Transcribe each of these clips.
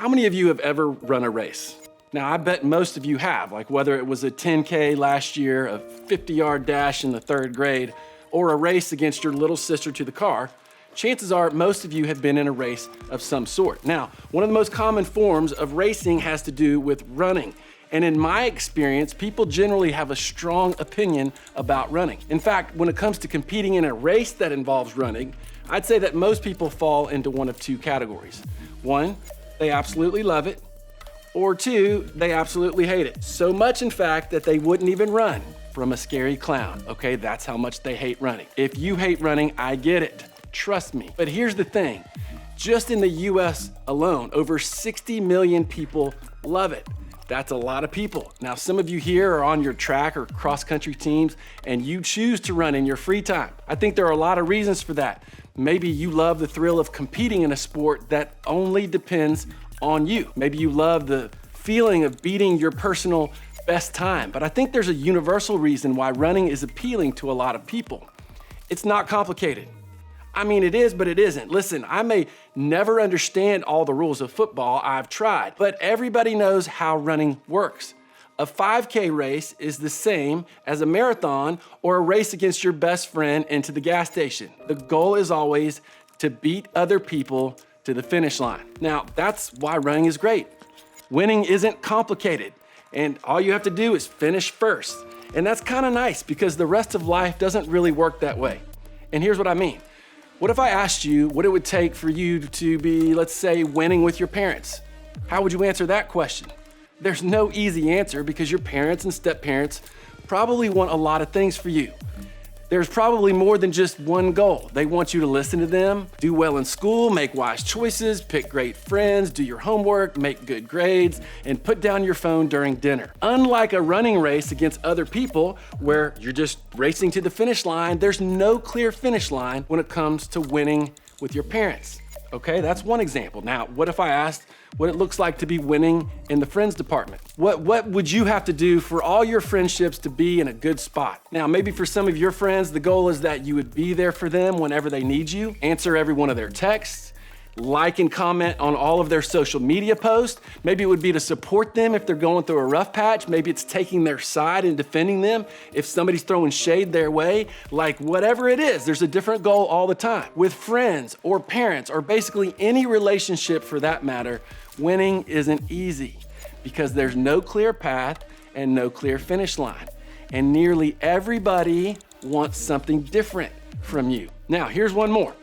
How many of you have ever run a race? Now, I bet most of you have, like whether it was a 10K last year, a 50-yard dash in the third grade, or a race against your little sister to the car, chances are most of you have been in a race of some sort. Now, one of the most common forms of racing has to do with running. And in my experience, people generally have a strong opinion about running. In fact, when it comes to competing in a race that involves running, I'd say that most people fall into one of two categories. One, they absolutely love it, or two, they absolutely hate it. So much, in fact, that they wouldn't even run from a scary clown. Okay, that's how much they hate running. If you hate running, I get it. Trust me. But here's the thing. Just in the US alone, over 60 million people love it. That's a lot of people. Now, some of you here are on your track or cross-country teams, and you choose to run in your free time. I think there are a lot of reasons for that. Maybe you love the thrill of competing in a sport that only depends on you. Maybe you love the feeling of beating your personal best time. But I think there's a universal reason why running is appealing to a lot of people. It's not complicated. I mean, it is, but it isn't. Listen, I may never understand all the rules of football. I've tried, but everybody knows how running works. A 5K race is the same as a marathon or a race against your best friend into the gas station. The goal is always to beat other people to the finish line. Now, that's why running is great. Winning isn't complicated, and all you have to do is finish first. And that's kind of nice because the rest of life doesn't really work that way. And here's what I mean. What if I asked you what it would take for you to be, let's say, winning with your parents? How would you answer that question? There's no easy answer because your parents and step-parents probably want a lot of things for you. There's probably more than just one goal. They want you to listen to them, do well in school, make wise choices, pick great friends, do your homework, make good grades, and put down your phone during dinner. Unlike a running race against other people where you're just racing to the finish line, there's no clear finish line when it comes to winning with your parents. Okay, that's one example. Now, what if I asked what it looks like to be winning in the friends department? What would you have to do for all your friendships to be in a good spot? Now, maybe for some of your friends, the goal is that you would be there for them whenever they need you, answer every one of their texts, like and comment on all of their social media posts. Maybe it would be to support them if they're going through a rough patch. Maybe it's taking their side and defending them if somebody's throwing shade their way. Like whatever it is, there's a different goal all the time. With friends or parents or basically any relationship for that matter, winning isn't easy because there's no clear path and no clear finish line. And nearly everybody wants something different from you. Now, here's one more.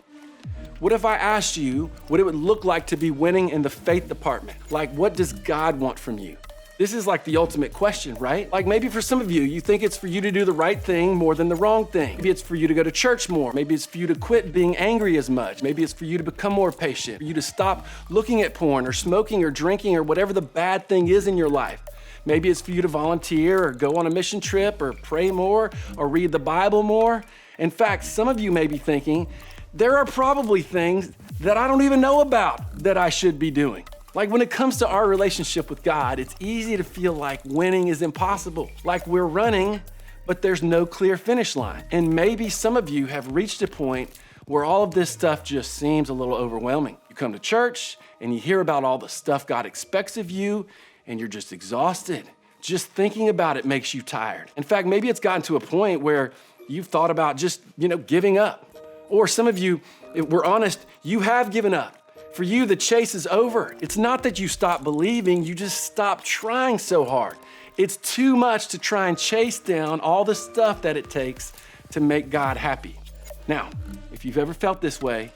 What if I asked you what it would look like to be winning in the faith department? Like, what does God want from you? This is like the ultimate question, right? Like maybe for some of you, you think it's for you to do the right thing more than the wrong thing. Maybe it's for you to go to church more. Maybe it's for you to quit being angry as much. Maybe it's for you to become more patient, for you to stop looking at porn or smoking or drinking or whatever the bad thing is in your life. Maybe it's for you to volunteer or go on a mission trip or pray more or read the Bible more. In fact, some of you may be thinking, there are probably things that I don't even know about that I should be doing. Like when it comes to our relationship with God, it's easy to feel like winning is impossible. Like we're running, but there's no clear finish line. And maybe some of you have reached a point where all of this stuff just seems a little overwhelming. You come to church and you hear about all the stuff God expects of you and you're just exhausted. Just thinking about it makes you tired. In fact, maybe it's gotten to a point where you've thought about just, giving up. Or some of you, if we're honest, you have given up. For you, the chase is over. It's not that you stop believing, you just stop trying so hard. It's too much to try and chase down all the stuff that it takes to make God happy. Now, if you've ever felt this way,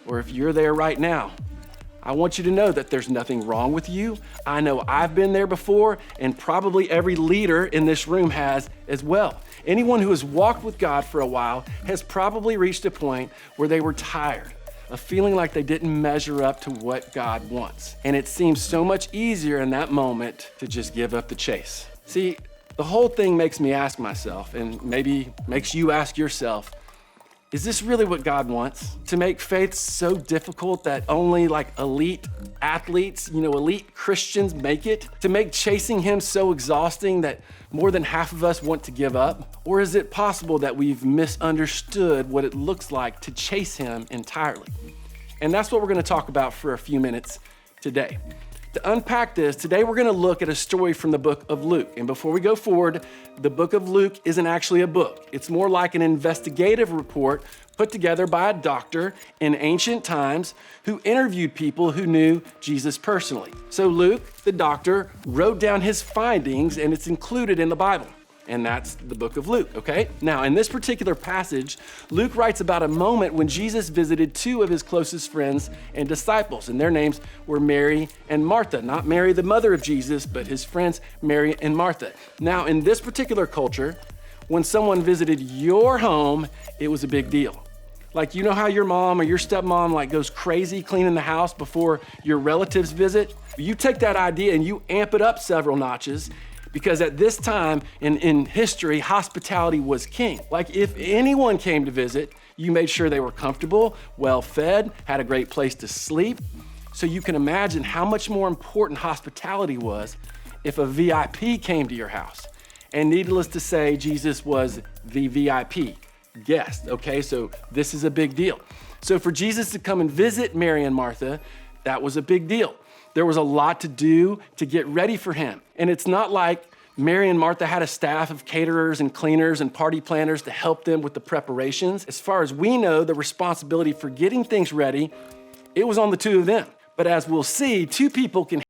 or if you're there right now, I want you to know that there's nothing wrong with you. I know I've been there before, and probably every leader in this room has as well. Anyone who has walked with God for a while has probably reached a point where they were tired of feeling like they didn't measure up to what God wants. And it seems so much easier in that moment to just give up the chase. See, the whole thing makes me ask myself, and maybe makes you ask yourself, is this really what God wants? To make faith so difficult that only elite athletes, elite Christians make it? To make chasing Him so exhausting that more than half of us want to give up? Or is it possible that we've misunderstood what it looks like to chase Him entirely? And that's what we're going to talk about for a few minutes today. To unpack this, today we're gonna look at a story from the book of Luke. And before we go forward, the book of Luke isn't actually a book. It's more like an investigative report put together by a doctor in ancient times who interviewed people who knew Jesus personally. So Luke, the doctor, wrote down his findings and it's included in the Bible. And that's the book of Luke, okay? Now, in this particular passage, Luke writes about a moment when Jesus visited two of his closest friends and disciples, and their names were Mary and Martha. Not Mary, the mother of Jesus, but his friends, Mary and Martha. Now, in this particular culture, when someone visited your home, it was a big deal. Like, you know how your mom or your stepmom like goes crazy cleaning the house before your relatives visit? You take that idea and you amp it up several notches, because at this time in history, hospitality was king. Like, if anyone came to visit, you made sure they were comfortable, well-fed, had a great place to sleep. So you can imagine how much more important hospitality was if a VIP came to your house. And needless to say, Jesus was the VIP guest, okay? So this is a big deal. So for Jesus to come and visit Mary and Martha, that was a big deal. There was a lot to do to get ready for him. And it's not like Mary and Martha had a staff of caterers and cleaners and party planners to help them with the preparations. As far as we know, the responsibility for getting things ready, it was on the two of them. But as we'll see, two people can